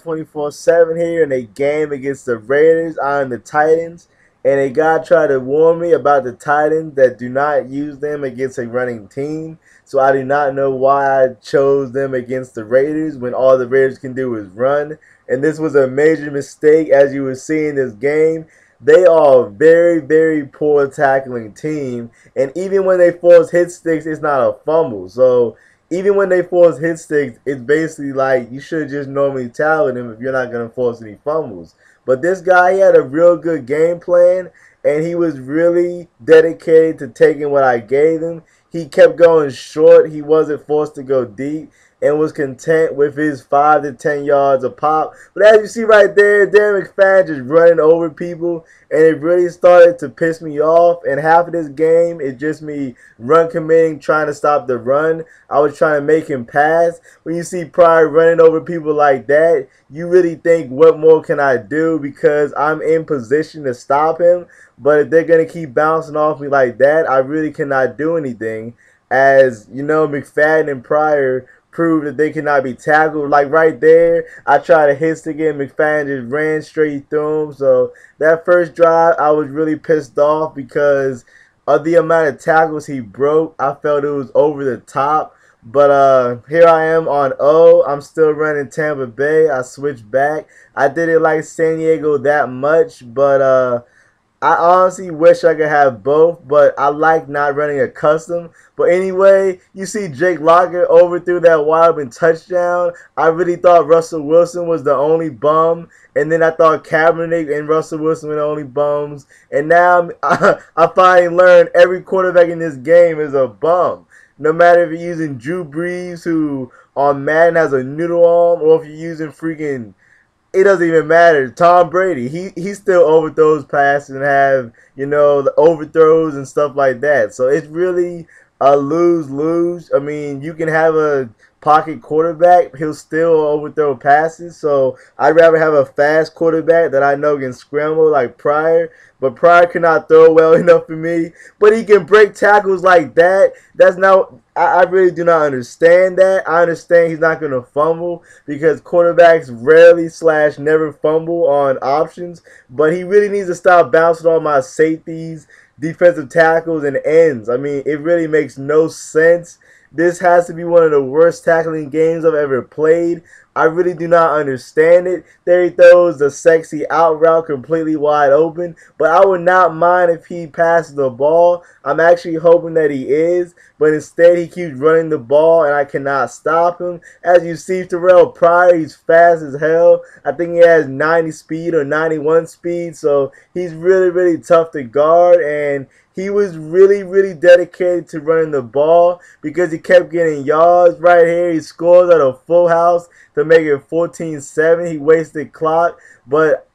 24/7 here in a game against the Raiders on the Titans. And a guy tried to warn me about the Titans that do not use them against a running team. So I do not know why I chose them against the Raiders when all the Raiders can do is run. And this was a major mistake, as you will see in this game. They are a very, very poor tackling team. And even when they force hit sticks, it's not a fumble. So even when they force hit sticks, it's basically like you should just normally tackle them if you're not going to force any fumbles. But this guy, he had a real good game plan, and he was really dedicated to taking what I gave him. He kept going short. He wasn't forced to go deep and was content with his 5 to 10 yards a pop. But as you see right there, Mcfadden just running over people, and it really started to piss me off. And half of this game is just me run committing, trying to stop the run. I was trying to make him pass. When you see Pryor running over people like that, you really think, what more can I do? Because I'm in position to stop him. But if they're going to keep bouncing off me like that, I really cannot do anything. As you know, Mcfadden and Pryor prove that they cannot be tackled. Like right there, I tried to hit stick it, Mcfadden just ran straight through him. So that first drive, I was really pissed off because of the amount of tackles he broke. I felt it was over the top. But here I am on O. I'm still running Tampa Bay. I switched back. I didn't like San Diego that much, but I honestly wish I could have both, but I like not running a custom. But anyway, you see Jake Locker overthrew that wide open touchdown. I really thought Russell Wilson was the only bum. And then I thought Kaepernick and Russell Wilson were the only bums. And now I finally learned every quarterback in this game is a bum. No matter if you're using Drew Brees, who on Madden has a noodle arm, or if you're using freaking, it doesn't even matter. Tom Brady, he still overthrows passes and have, you know, the overthrows and stuff like that. So it's really a lose-lose. I mean, you can have a pocket quarterback, he'll still overthrow passes. So I'd rather have a fast quarterback that I know can scramble like Pryor. But Pryor cannot throw well enough for me. But he can break tackles like that. That's not, I really do not understand that. I understand he's not going to fumble because quarterbacks rarely / never fumble on options. But he really needs to stop bouncing on my safeties, defensive tackles, and ends. I mean, it really makes no sense. This has to be one of the worst tackling games I've ever played. I really do not understand it. There he throws the sexy out route completely wide open. But I would not mind if he passes the ball. I'm actually hoping that he is. But instead he keeps running the ball and I cannot stop him. As you see, Terrell Pryor, he's fast as hell. I think he has 90 speed or 91 speed. So he's really, really tough to guard. And he was really, really dedicated to running the ball because he kept getting yards. Right here, he scores at a full house to make it 14-7. He wasted clock, but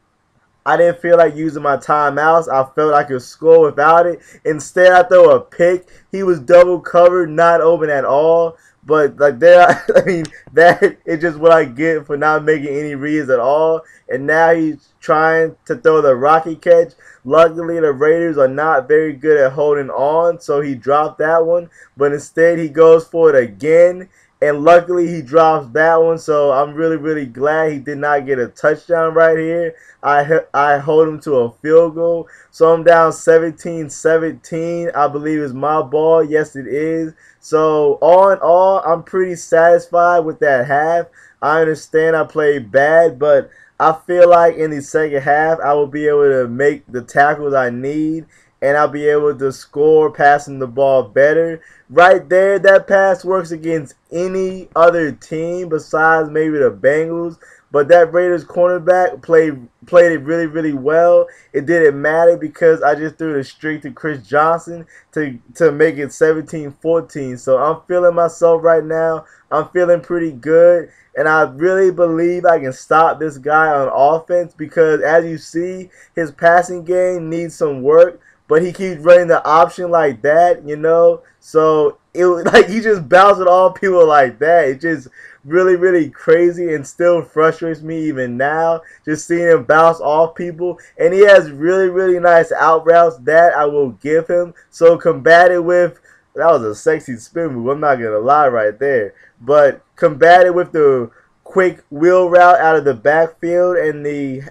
I didn't feel like using my timeouts. I felt I could score without it. Instead, I throw a pick. He was double covered, not open at all. But like there, I mean, that is just what I get for not making any reads at all. And now he's trying to throw the rocky catch. Luckily, the Raiders are not very good at holding on, so he dropped that one. But instead, he goes for it again. And luckily, he drops that one. So I'm really, really glad he did not get a touchdown right here. I hold him to a field goal. So I'm down 17-17. I believe it's my ball. Yes, it is. So all in all, I'm pretty satisfied with that half. I understand I played bad, but I feel like in the second half, I will be able to make the tackles I need. And I'll be able to score passing the ball better. Right there, that pass works against any other team besides maybe the Bengals. But that Raiders cornerback played it really, really well. It didn't matter because I just threw the streak to Chris Johnson to make it 17-14. So I'm feeling myself right now. I'm feeling pretty good. And I really believe I can stop this guy on offense because, as you see, his passing game needs some work. But he keeps running the option like that, you know. So it like he just bounces off people like that. It just really, really crazy and still frustrates me even now. Just seeing him bounce off people. And he has really, really nice out routes that I will give him. So combated with, that was a sexy spin move. I'm not going to lie right there. But combated with the quick wheel route out of the backfield and the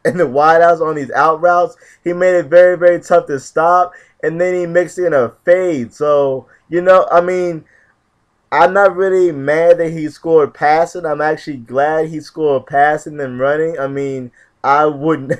wideouts on these out routes. He made it very, very tough to stop, and then he mixed in a fade. So, you know, I mean, I'm not really mad that he scored passing. I'm actually glad he scored passing than running. I mean, I wouldn't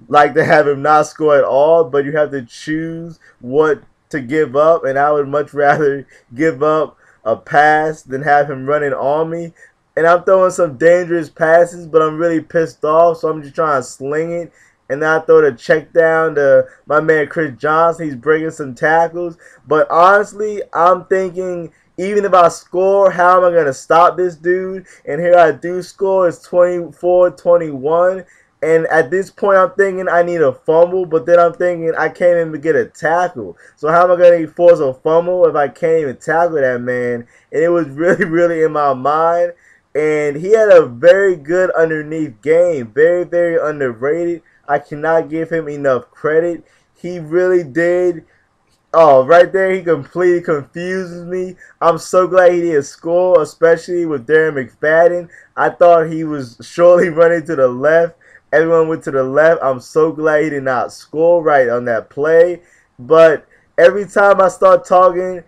like to have him not score at all, but you have to choose what to give up, and I would much rather give up a pass than have him running on me. And I'm throwing some dangerous passes, but I'm really pissed off, so I'm just trying to sling it. And then I throw the check down to my man Chris Johnson. He's breaking some tackles. But honestly, I'm thinking, even if I score, how am I going to stop this dude? And here I do score. It's 24-21. And at this point, I'm thinking I need a fumble. But then I'm thinking I can't even get a tackle. So how am I going to force a fumble if I can't even tackle that man? And it was really, really in my mind. And he had a very good underneath game. Very, very underrated. I cannot give him enough credit. He really did. Oh, right there, he completely confuses me. I'm so glad he didn't score, especially with Darren McFadden. I thought he was surely running to the left. Everyone went to the left. I'm so glad he did not score right on that play. But every time I start talking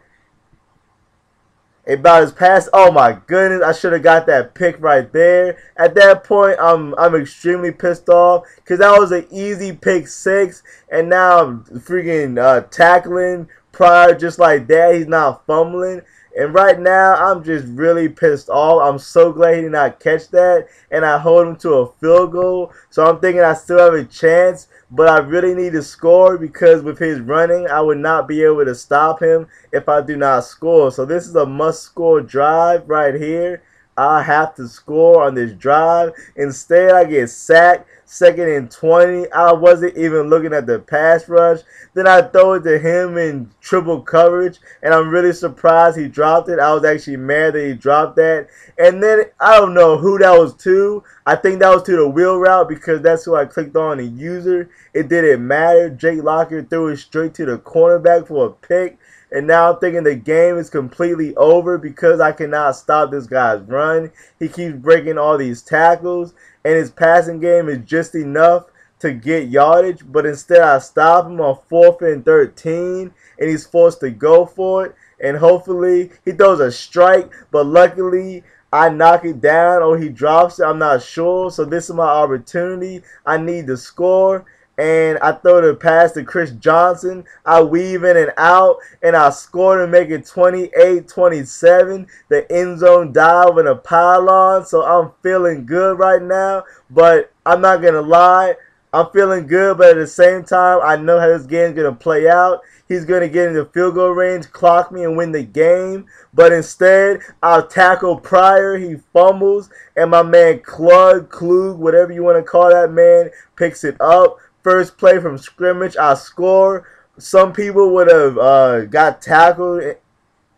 about his pass, oh my goodness, I should have got that pick right there. At that point, I'm extremely pissed off because that was an easy pick six, and now I'm freaking tackling Pryor just like that. He's not fumbling. And right now, I'm just really pissed off. I'm so glad he did not catch that, and I hold him to a field goal. So I'm thinking I still have a chance, but I really need to score because with his running, I would not be able to stop him if I do not score. So this is a must-score drive right here. I have to score on this drive. Instead, I get sacked. 2nd and 20. I wasn't even looking at the pass rush. Then I throw it to him in triple coverage, and I'm really surprised he dropped it. I was actually mad that he dropped that. And then I don't know who that was to. I think that was to the wheel route because that's who I clicked on, the user. It didn't matter. Jake Locker threw it straight to the cornerback for a pick. And now I'm thinking the game is completely over because I cannot stop this guy's run. He keeps breaking all these tackles, and his passing game is just enough to get yardage. But instead, I stop him on 4th and 13, and he's forced to go for it. And hopefully, he throws a strike, but luckily, I knock it down or he drops it. I'm not sure. So this is my opportunity. I need to score. And I throw the pass to Chris Johnson. I weave in and out, and I score to make it 28-27. The end zone dive and a pylon. So I'm feeling good right now. But I'm not going to lie. I'm feeling good, but at the same time, I know how this game's going to play out. He's going to get into field goal range, clock me, and win the game. But instead, I'll tackle Pryor. He fumbles, and my man Klug, whatever you want to call that man, picks it up. First play from scrimmage, I score. Some people would have got tackled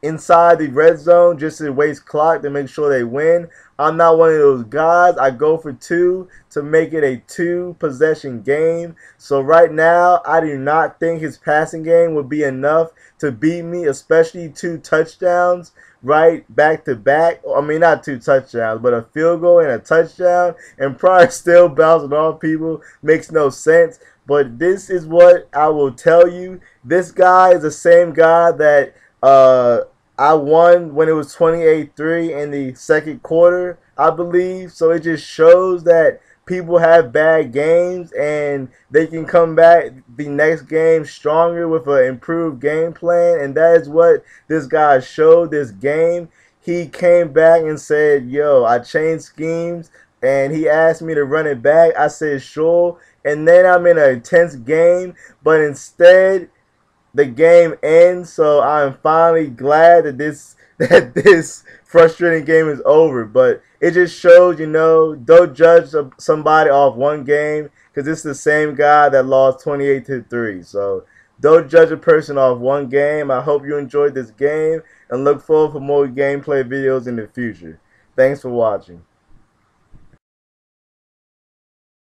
inside the red zone just to waste clock to make sure they win. I'm not one of those guys. I go for 2 to make it a 2-possession game. So right now, I do not think his passing game would be enough to beat me, especially 2 touchdowns right back to back. I mean, not 2 touchdowns, but a field goal and a touchdown. And Pryor still bouncing off people. Makes no sense. But this is what I will tell you. This guy is the same guy that I won when it was 28-3 in the second quarter, I believe. So it just shows that people have bad games and they can come back the next game stronger with an improved game plan. And that is what this guy showed this game. He came back and said, yo, I changed schemes. And he asked me to run it back. I said, sure. And then I'm in a tense game. But instead, the game ends, so I'm finally glad that this frustrating game is over. But it just shows, you know, don't judge somebody off one game because it's the same guy that lost 28-3. So don't judge a person off one game. I hope you enjoyed this game and look forward for more gameplay videos in the future. Thanks for watching.